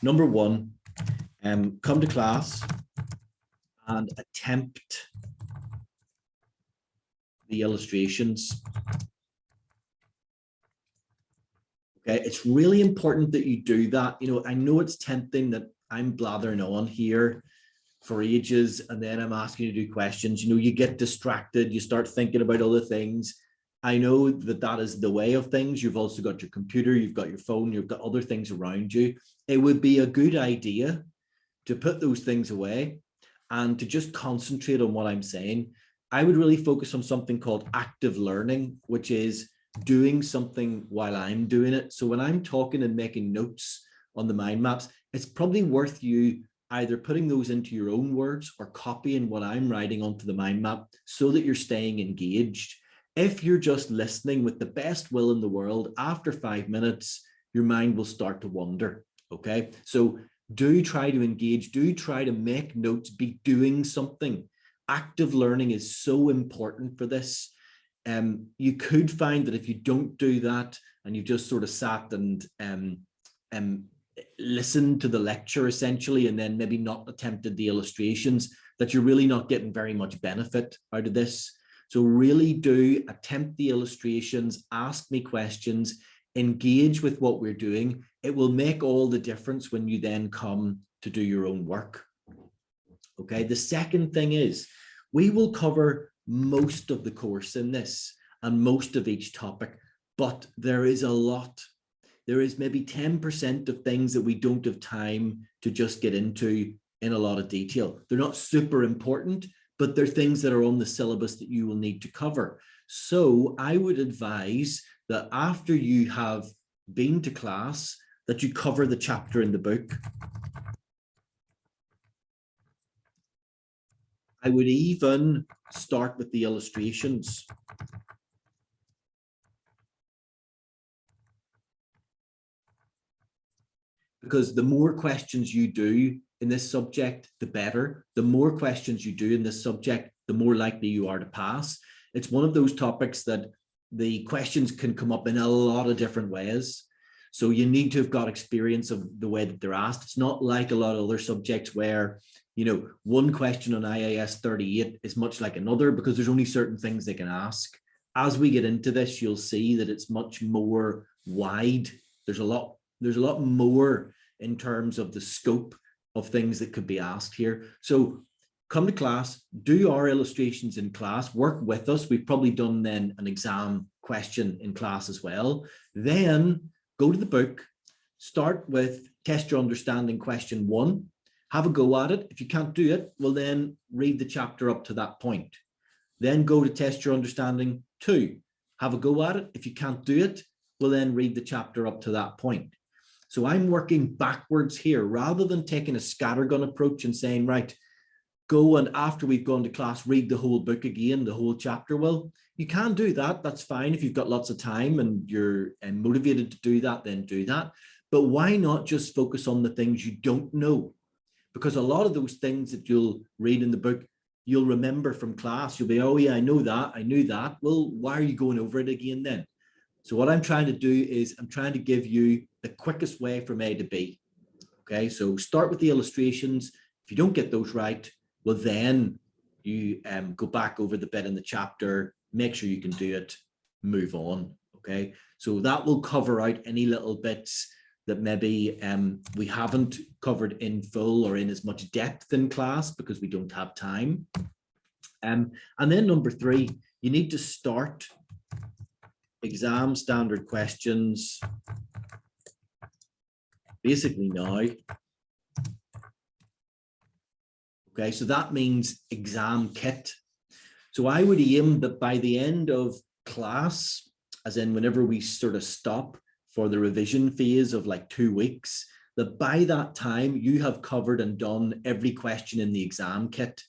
Number one, come to class and attempt the illustrations. Okay, it's really important that you do that. You know, I know it's tempting that I'm blathering on here for ages and then I'm asking you to do questions. You know, you get distracted, you start thinking about other things. I know that that is the way of things. You've also got your computer, you've got your phone, you've got other things around you. It would be a good idea to put those things away and to just concentrate on what I'm saying. I would really focus on something called active learning, which is doing something while I'm doing it. So when I'm talking and making notes on the mind maps, it's probably worth you either putting those into your own words or copying what I'm writing onto the mind map so that you're staying engaged. If you're just listening with the best will in the world, after 5 minutes, your mind will start to wander. Okay, so do try to engage, do try to make notes, be doing something. Active learning is so important for this. You could find that if you don't do that and you just sort of sat and listened to the lecture essentially, and then maybe not attempted the illustrations, that you're really not getting very much benefit out of this. So really do attempt the illustrations, ask me questions, engage with what we're doing. It will make all the difference when you then come to do your own work. Okay, the second thing is we will cover most of the course in this and most of each topic, but there is a lot. There is maybe 10% of things that we don't have time to just get into in a lot of detail. They're not super important, but they're things that are on the syllabus that you will need to cover. So I would advise that after you have been to class, that you cover the chapter in the book. I would even start with the illustrations. Because the more questions you do in this subject, the better. The more questions you do in this subject, the more likely you are to pass. It's one of those topics that the questions can come up in a lot of different ways. So you need to have got experience of the way that they're asked. It's not like a lot of other subjects where, you know, one question on IAS 38 is much like another because there's only certain things they can ask. As we get into this, you'll see that it's much more wide. There's a lot more in terms of the scope of things that could be asked here. So come to class, do our illustrations in class, work with us. We've probably done then an exam question in class as well. Then go to the book, start with test your understanding question 1, have a go at it. If you can't do it, well then read the chapter up to that point. Then go to test your understanding 2, have a go at it. If you can't do it, well then read the chapter up to that point. So I'm working backwards here rather than taking a scattergun approach and saying, right, go and after we've gone to class, read the whole book again, the whole chapter. Well, you can do that. That's fine. If you've got lots of time and you're motivated to do that, then do that. But why not just focus on the things you don't know? Because a lot of those things that you'll read in the book, you'll remember from class. You'll be, oh yeah, I know that. I knew that. Well, why are you going over it again then? So what I'm trying to do is I'm trying to give you the quickest way from A to B. Okay, so start with the illustrations. If you don't get those right, well then you go back over the bit in the chapter, make sure you can do it, move on. Okay, so that will cover out any little bits that maybe we haven't covered in full or in as much depth in class because we don't have time. And then number 3, you need to start exam standard questions basically now. Okay, so that means exam kit. So I would aim that by the end of class, as in whenever we sort of stop for the revision phase of like 2 weeks, that by that time you have covered and done every question in the exam kit.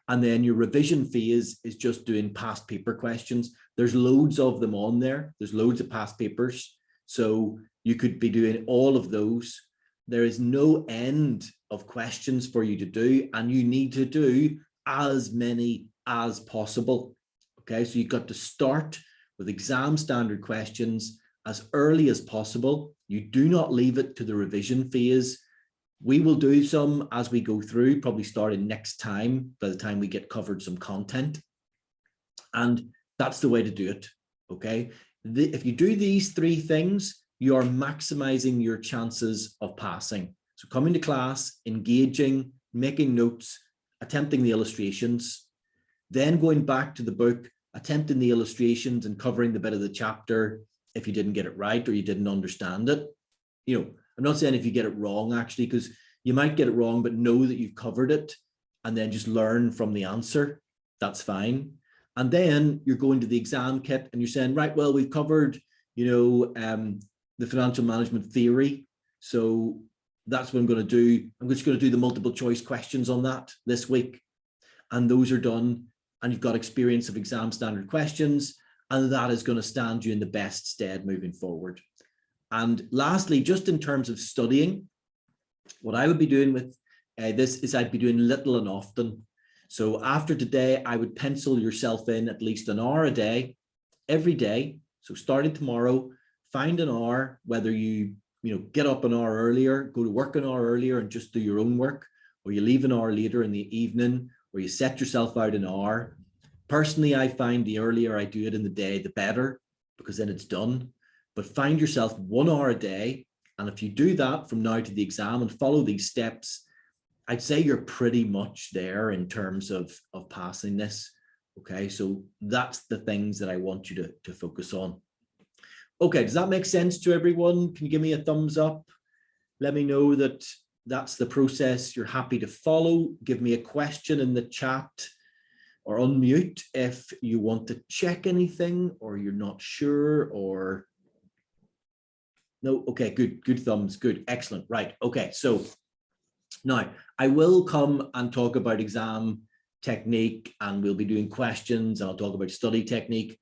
And then your revision phase is just doing past paper questions. There's loads of them on there. There's loads of past papers. So you could be doing all of those. There is no end of questions for you to do, and you need to do as many as possible. Okay, so you've got to start with exam standard questions as early as possible. You do not leave it to the revision phase. We will do some as we go through, probably starting next time, by the time we get covered some content. And that's the way to do it, okay? If you do these three things, you are maximizing your chances of passing. So coming to class, engaging, making notes, attempting the illustrations, then going back to the book, attempting the illustrations and covering the bit of the chapter if you didn't get it right or you didn't understand it. You know, I'm not saying if you get it wrong, actually, because you might get it wrong, but know that you've covered it and then just learn from the answer. That's fine. And then you're going to the exam kit and you're saying, right, well, we've covered, you know, the financial management theory. So that's what I'm going to do. I'm just going to do the multiple choice questions on that this week. And those are done. And you've got experience of exam standard questions. And that is going to stand you in the best stead moving forward. And lastly, just in terms of studying, what I would be doing with this is I'd be doing little and often. So after today, I would pencil yourself in at least an hour a day, every day. So starting tomorrow, find an hour, whether you get up an hour earlier, go to work an hour earlier and just do your own work, or you leave an hour later in the evening, or you set yourself out an hour. Personally, I find the earlier I do it in the day, the better, because then it's done. But find yourself 1 hour a day. And if you do that from now to the exam and follow these steps, I'd say you're pretty much there in terms of passing this. Okay, so that's the things that I want you to focus on. Okay, does that make sense to everyone? Can you give me a thumbs up? Let me know that that's the process you're happy to follow. Give me a question in the chat or unmute if you want to check anything or you're not sure or no. Okay, good thumbs, good, excellent. Right, okay, so now I will come and talk about exam technique and we'll be doing questions and I'll talk about study technique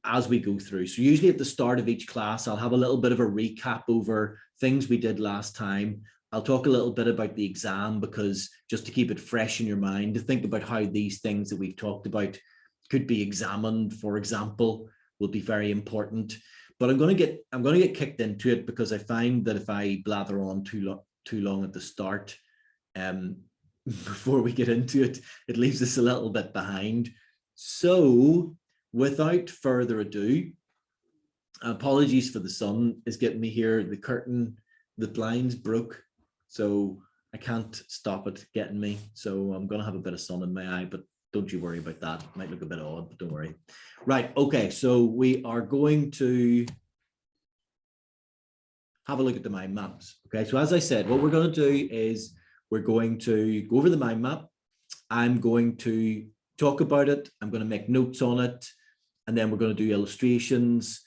as we go through. So usually at the start of each class, I'll have a little bit of a recap over things we did last time. I'll talk a little bit about the exam because just to keep it fresh in your mind, to think about how these things that we've talked about could be examined, for example, will be very important. But I'm going to get kicked into it because I find that if I blather on too long at the start, before we get into it, it leaves us a little bit behind. So without further ado, apologies for the sun is getting me here. The curtain, the blinds broke, so I can't stop it getting me. So I'm going to have a bit of sun in my eye, but don't you worry about that. It might look a bit odd, but don't worry. Right, okay, so we are going to have a look at the mind maps. Okay, so as I said, what we're going to do is we're going to go over the mind map. I'm going to talk about it. I'm going to make notes on it. And then we're going to do illustrations.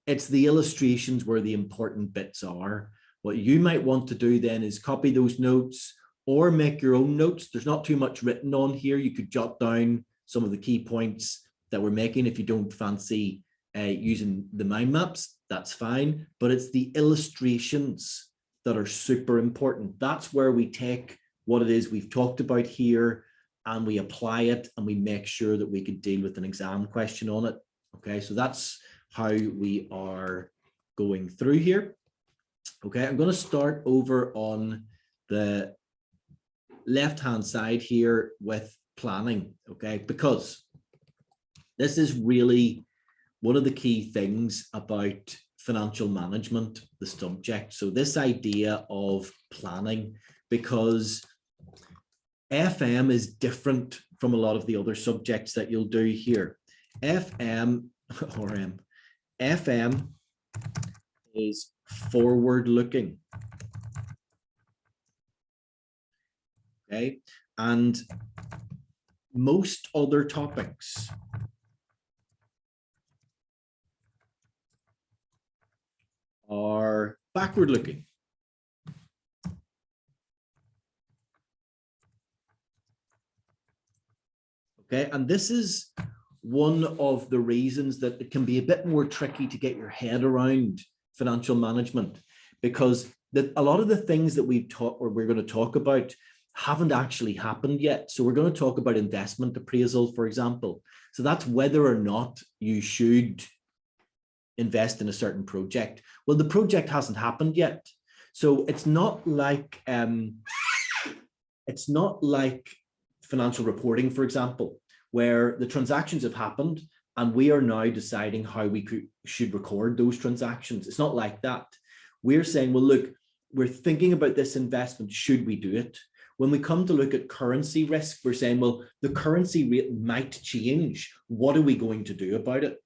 It's the illustrations where the important bits are. What you might want to do then is copy those notes or make your own notes. There's not too much written on here. You could jot down some of the key points that we're making. If you don't fancy using the mind maps, that's fine. But it's the illustrations that are super important. That's where we take what it is we've talked about here and we apply it and we make sure that we can deal with an exam question on it. Okay, so that's how we are going through here. Okay, I'm going to start over on the left-hand side here with planning, okay, because this is really one of the key things about financial management, the subject. So this idea of planning, because FM is different from a lot of the other subjects that you'll do here. FM or M. FM is forward-looking. Okay, and most other topics are backward-looking. Okay, and this is one of the reasons that it can be a bit more tricky to get your head around financial management, because a lot of the things that we're going to talk about haven't actually happened yet. So we're going to talk about investment appraisal, for example. So that's whether or not you should invest in a certain project. Well, the project hasn't happened yet. So it's not like financial reporting, for example, where the transactions have happened and we are now deciding how we should record those transactions. It's not like that. We're saying, well, look, we're thinking about this investment. Should we do it? When we come to look at currency risk, we're saying, well, the currency rate might change. What are we going to do about it?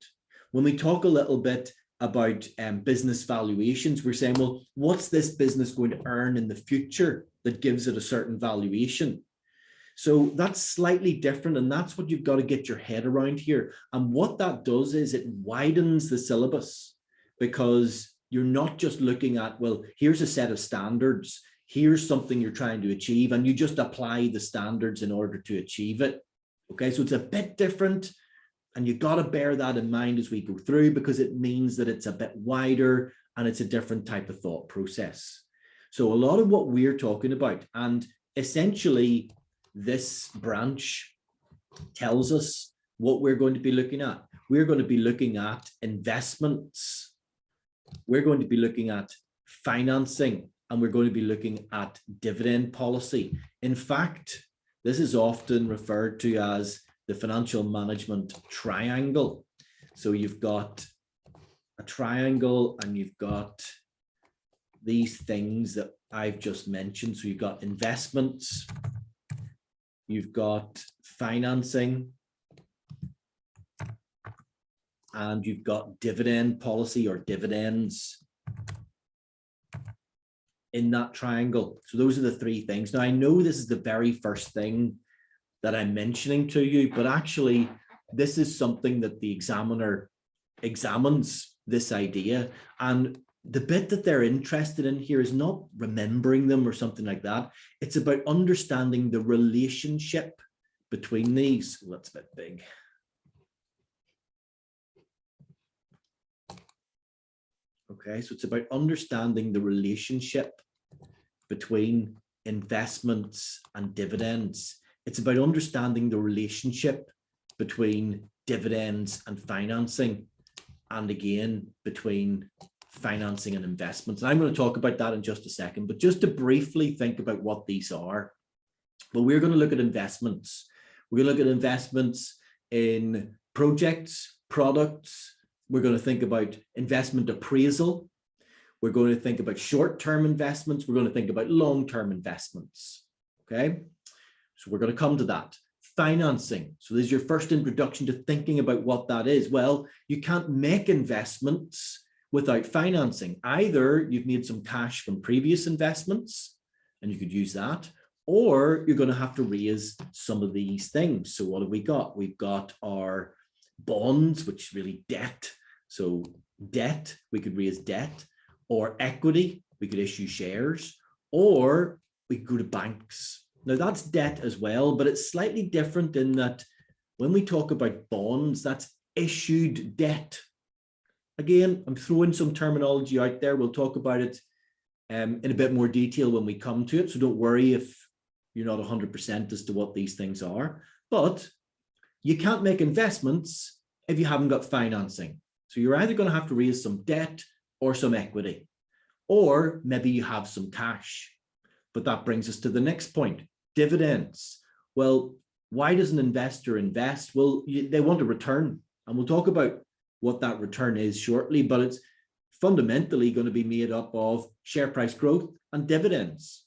When we talk a little bit about business valuations, we're saying, well, what's this business going to earn in the future that gives it a certain valuation? So that's slightly different, and that's what you've got to get your head around here. And what that does is it widens the syllabus, because you're not just looking at, well, here's a set of standards, here's something you're trying to achieve, and you just apply the standards in order to achieve it. Okay, so it's a bit different, and you've got to bear that in mind as we go through, because it means that it's a bit wider and it's a different type of thought process. So a lot of what we're talking about, and essentially this branch tells us what we're going to be looking at. We're going to be looking at investments. We're going to be looking at financing, and we're going to be looking at dividend policy. In fact, this is often referred to as the financial management triangle. So you've got a triangle and you've got these things that I've just mentioned. So you've got investments, you've got financing, and you've got dividend policy or dividends in that triangle. So those are the three things. Now, I know this is the very first thing that I'm mentioning to you, but actually this is something that the examiner examines, this idea. And the bit that they're interested in here is not remembering them or something like that. It's about understanding the relationship between these. Well, that's a bit big. Okay, so it's about understanding the relationship between investments and dividends. It's about understanding the relationship between dividends and financing, and again, between financing and investments. And I'm going to talk about that in just a second, but just to briefly think about what these are. Well, we're going to look at investments. We're going to look at investments in projects, products. We're going to think about investment appraisal. We're going to think about short-term investments. We're going to think about long-term investments. Okay, so we're going to come to that. Financing. So this is your first introduction to thinking about what that is. Well, you can't make investments without financing. Either you've made some cash from previous investments and you could use that, or you're going to have to raise some of these things. So what have we got? We've got our bonds, which is really debt. So debt, we could raise debt, or equity, we could issue shares, or we could go to banks. Now that's debt as well, but it's slightly different in that when we talk about bonds, that's issued debt. Again, I'm throwing some terminology out there. We'll talk about it in a bit more detail when we come to it. So don't worry if you're not 100% as to what these things are, but you can't make investments if you haven't got financing. So you're either going to have to raise some debt or some equity, or maybe you have some cash. But that brings us to the next point, dividends. Well, why does an investor invest? Well, they want a return, and we'll talk about what that return is shortly, but it's fundamentally going to be made up of share price growth and dividends.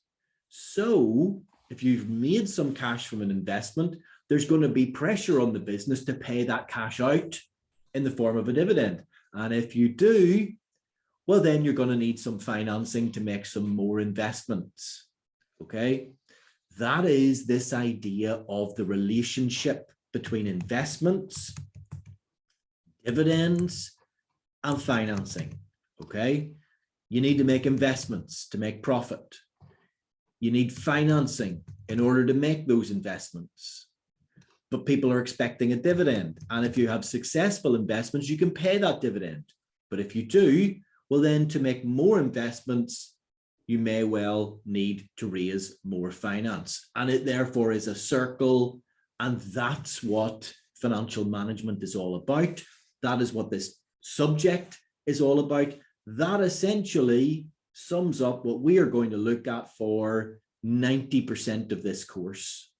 So if you've made some cash from an investment, there's going to be pressure on the business to pay that cash out in the form of a dividend. And if you do, well, then you're going to need some financing to make some more investments. Okay, that is this idea of the relationship between investments, dividends, and financing. Okay, you need to make investments to make profit. You need financing in order to make those investments. But people are expecting a dividend. And if you have successful investments, you can pay that dividend. But if you do, well, then to make more investments, you may well need to raise more finance. And it therefore is a circle. And that's what financial management is all about. That is what this subject is all about. That essentially sums up what we are going to look at for 90% of this course.